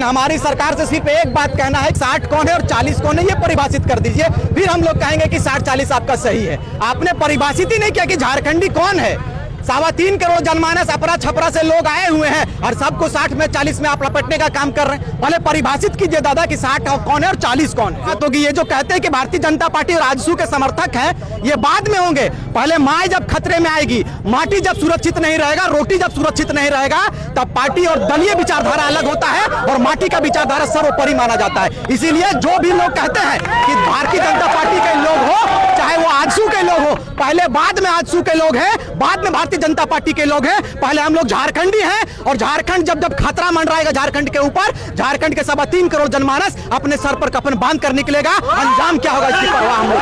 हमारी सरकार से सिर्फ एक बात कहना है, 60 कौन है और 40 कौन है ये परिभाषित कर दीजिए, फिर हम लोग कहेंगे कि 60-40 आपका सही है। आपने परिभाषित ही नहीं किया कि झारखंडी कौन है। 3.25 करोड़ जनमानस अपरा छपरा से लोग आए हुए हैं और सबको 60 में 40 में आप लपटने का काम कर रहे हैं। पहले परिभाषित कीजिए दादा कि 60 कौन है और 40 कौन है। तो ये जो कहते हैं कि भारतीय जनता पार्टी और आजसू के समर्थक हैं, ये बाद में होंगे। पहले माँ जब खतरे में आएगी, माटी जब सुरक्षित नहीं रहेगा, रोटी जब सुरक्षित नहीं रहेगा, तब पार्टी और दलीय विचारधारा अलग होता है और माटी का विचारधारा सर्वोपरि माना जाता है। इसीलिए जो भी लोग कहते हैं कि भारतीय जनता पार्टी के लोग हो चाहे वो आजसू के लोग हो, पहले बाद में आजसू के लोग हैं, बाद में भारतीय जनता पार्टी के लोग हैं। पहले हम लोग झारखंडी हैं और झारखंड जब जब खतरा मंडराएगा झारखंड के ऊपर, झारखंड के 3.25 करोड़ जनमानस अपने सर पर कफन बांध कर निकलेगा। अंजाम क्या होगा इसकी परवाह हम लोग।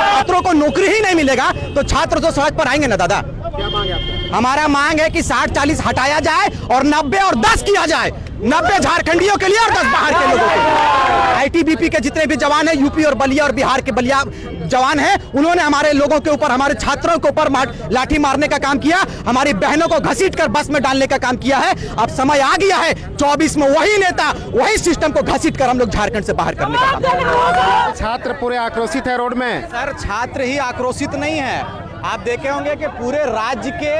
छात्रों को नौकरी ही नहीं मिलेगा तो छात्र तो सड़क पर आएंगे ना दादा। क्या मांग है आपका? हमारा मांग है कि 60-40 हटाया जाए और 90 और 10 किया जाए। 90 झारखंडियों के लिए और 10 बाहर के लोगों के लिए। आईटीबीपी के जितने भी जवान हैं, यूपी और बलिया और बिहार के बलिया जवान हैं, उन्होंने हमारे लोगों के ऊपर, हमारे छात्रों के ऊपर लाठी मारने का काम किया, हमारी बहनों को घसीटकर बस में डालने का काम किया है। अब समय आ गया है 24 में वही नेता, वही सिस्टम को घसीटकर हम लोग झारखंड से बाहर करने का काम। छात्र पूरे आक्रोशित है रोड में। सर छात्र ही आक्रोशित नहीं है, आप देखे होंगे कि पूरे राज्य के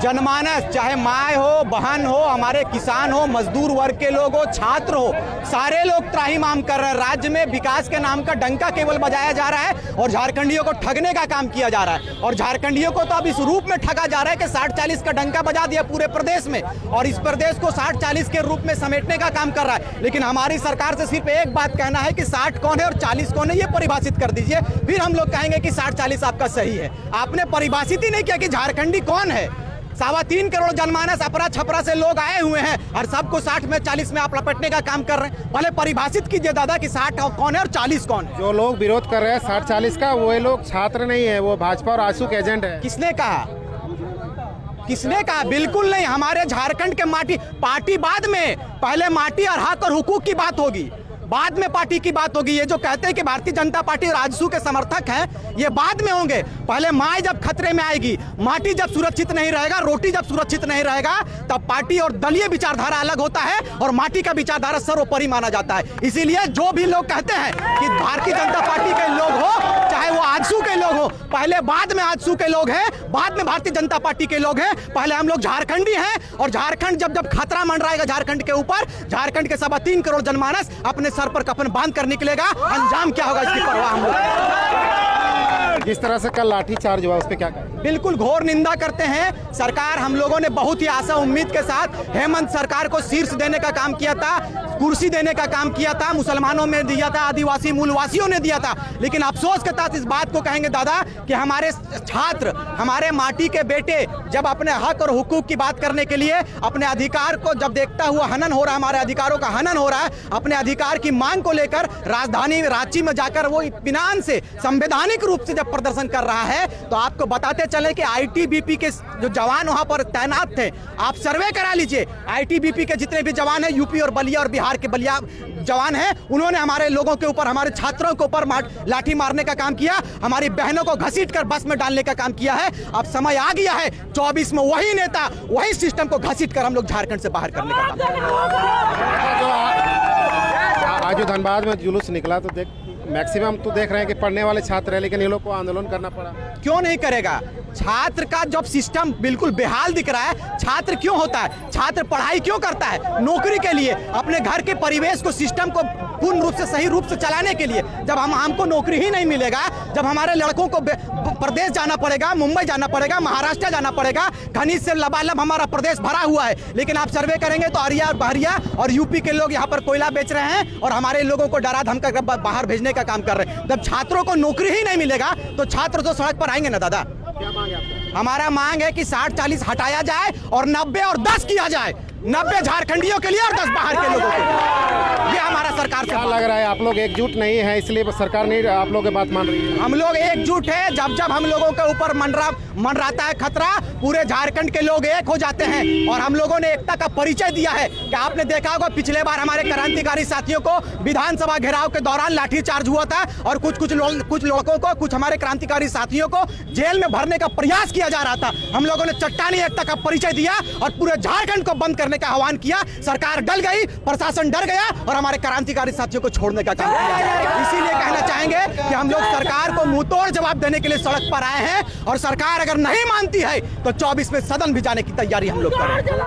जनमानस, चाहे माँ हो, बहन हो, हमारे किसान हो, मजदूर वर्ग के लोग हो, छात्र हो, सारे लोग त्राहिमाम कर रहे हैं। राज्य में विकास के नाम का डंका केवल बजाया जा रहा है और झारखंडियों को ठगने का काम किया जा रहा है। और झारखंडियों को तो अब इस रूप में ठगा जा रहा है कि 60-40 का डंका बजा दिया पूरे प्रदेश में और इस प्रदेश को 60-40 के रूप में समेटने का काम कर रहा है। लेकिन हमारी सरकार से सिर्फ एक बात कहना है कि 60 कौन है और 40 कौन है ये परिभाषित कर दीजिए, फिर हम लोग कहेंगे कि 60-40 आपका सही है। आपने परिभाषित ही नहीं किया कि झारखंडी कौन है। 3.25 करोड़ जनमानस अपरा छपरा से लोग आए हुए हैं और सबको 60 में 40 में आप लपटने का काम कर रहे हैं। पहले परिभाषित कीजिए दादा कि 60 कौन है और 40 कौन है। जो लोग विरोध कर रहे हैं 60-40 का, वो लोग छात्र नहीं है, वो भाजपा और आजसू के एजेंट है। किसने कहा? किसने कहा? बिल्कुल नहीं। हमारे झारखंड के माटी पार्टी बाद में, पहले माटी और हक और हुकूक की बात होगी, बाद में पार्टी की बात होगी। ये जो कहते हैं कि भारतीय जनता पार्टी और आजसू के समर्थक हैं, ये बाद में होंगे। पहले माँ जब खतरे में आएगी, माटी जब सुरक्षित नहीं रहेगा, रोटी जब सुरक्षित नहीं रहेगा, तब पार्टी और दलीय विचारधारा अलग होता है और माटी का विचारधारा सर्वोपरि माना जाता है। इसीलिए जो भी लोग कहते हैं कि भारतीय जनता पार्टी के लोग हो चाहे वो आजसू के लोग हो, पहले बाद में आजसू के लोग हैं, बाद में भारतीय जनता पार्टी के लोग हैं। पहले हम लोग झारखंडी हैं और झारखंड जब जब खतरा मंडराएगा झारखंड के ऊपर, झारखंड के 3.25 करोड़ जनमानस अपने सर पर कफन बांध कर निकलेगा। अंजाम क्या होगा इसकी परवाह हम लोग। जिस तरह से कल लाठी चार्ज हुआ उस पर क्या करें? बिल्कुल घोर निंदा करते हैं। सरकार, हम लोगों ने बहुत ही आशा उम्मीद के साथ हेमंत सरकार को शीर्ष देने का काम किया था, कुर्सी देने का काम किया था, मुसलमानों में दिया था, आदिवासी मूलवासियों ने दिया था। लेकिन अफसोस के साथ इस बात को कहेंगे दादा कि हमारे छात्र, हमारे माटी के बेटे जब अपने हक और हुकूक की बात करने के लिए, अपने अधिकार को जब देखता हुआ हनन हो रहा है, हमारे अधिकारों का हनन हो रहा है, अपने अधिकार की मांग को लेकर राजधानी रांची में जाकर वो इत्मीनान से संवैधानिक रूप से जब प्रदर्शन कर रहा है, तो आपको बताते चले कि आईटीबीपी के जो जवान वहां पर तैनात थे, आप सर्वे करा लीजिए, आईटीबीपी के जितने भी जवान हैं, यूपी और बलिया और बिहार के बलिया जवान हैं, उन्होंने हमारे लोगों के ऊपर, हमारे छात्रों के ऊपर लाठी मारने का काम किया, हमारी बहनों को घसीटकर बस में डालने का काम किया है। अब समय आ गया है 24 में वही नेता, वही सिस्टम को घसीटकर हम लोग झारखंड से बाहर करने का काम। आज जो धनबाद में जुलूस निकला तो मैक्सिमम तो देख रहे हैं कि पढ़ने वाले छात्र हैं, लेकिन ये लोग को आंदोलन करना पड़ा। क्यों नहीं करेगा? छात्र का जब सिस्टम बिल्कुल बेहाल दिख रहा है, छात्र क्यों होता है? छात्र पढ़ाई क्यों करता है? नौकरी के लिए, अपने घर के परिवेश को, सिस्टम को पूर्ण रूप से, सही रूप से चलाने के लिए। जब हमको नौकरी ही नहीं मिलेगा, जब हमारे लड़कों को प्रदेश जाना पड़ेगा, मुंबई जाना पड़ेगा, महाराष्ट्र जाना पड़ेगा, खनिज से लबालब हमारा प्रदेश भरा हुआ है। लेकिन आप सर्वे करेंगे तो अरिया और बहरिया और यूपी के लोग यहाँ पर कोयला बेच रहे हैं और हमारे लोगों को डरा धमका बाहर भेजने का काम कर रहे हैं। जब छात्रों को नौकरी ही नहीं मिलेगा तो छात्र तो सड़क पर आएंगे ना दादा। क्या मांग है आपका? हमारा मांग है कि 60-40 हटाया जाए और 90 और 10 किया जाए। 90 झारखंडियों के लिए और 10 बाहर के लोगों के लिए। ये हमारा सरकार से क्या लग रहा है? आप लोग एकजुट नहीं है, इसलिए सरकार नहीं आप लोगों की बात मान रही है? हम लोग एकजुट है। जब जब हम लोगों के ऊपर मंडराता है खतरा, पूरे झारखंड के लोग एक हो जाते हैं। और हम लोगों ने एकता का परिचय दिया है कि आपने देखा होगा पिछले बार हमारे क्रांतिकारी साथियों को विधानसभा घेराव के दौरान लाठीचार्ज हुआ था और कुछ लड़कों को, कुछ हमारे क्रांतिकारी साथियों को जेल में भरने का प्रयास किया जा रहा था। हम लोगों ने चट्टानी एकता का परिचय दिया और पूरे झारखंड को बंद करने का आह्वान किया। सरकार डल गई, प्रशासन डर गया और हमारे क्रांतिकारी साथियों को छोड़ने का काम किया। इसीलिए कहना चाहेंगे कि हम लोग सरकार को मुंहतोड़ जवाब देने के लिए सड़क पर आए हैं और सरकार अगर नहीं मानती है तो 24 में सदन भी जाने की तैयारी हम लोग कर रहे हैं।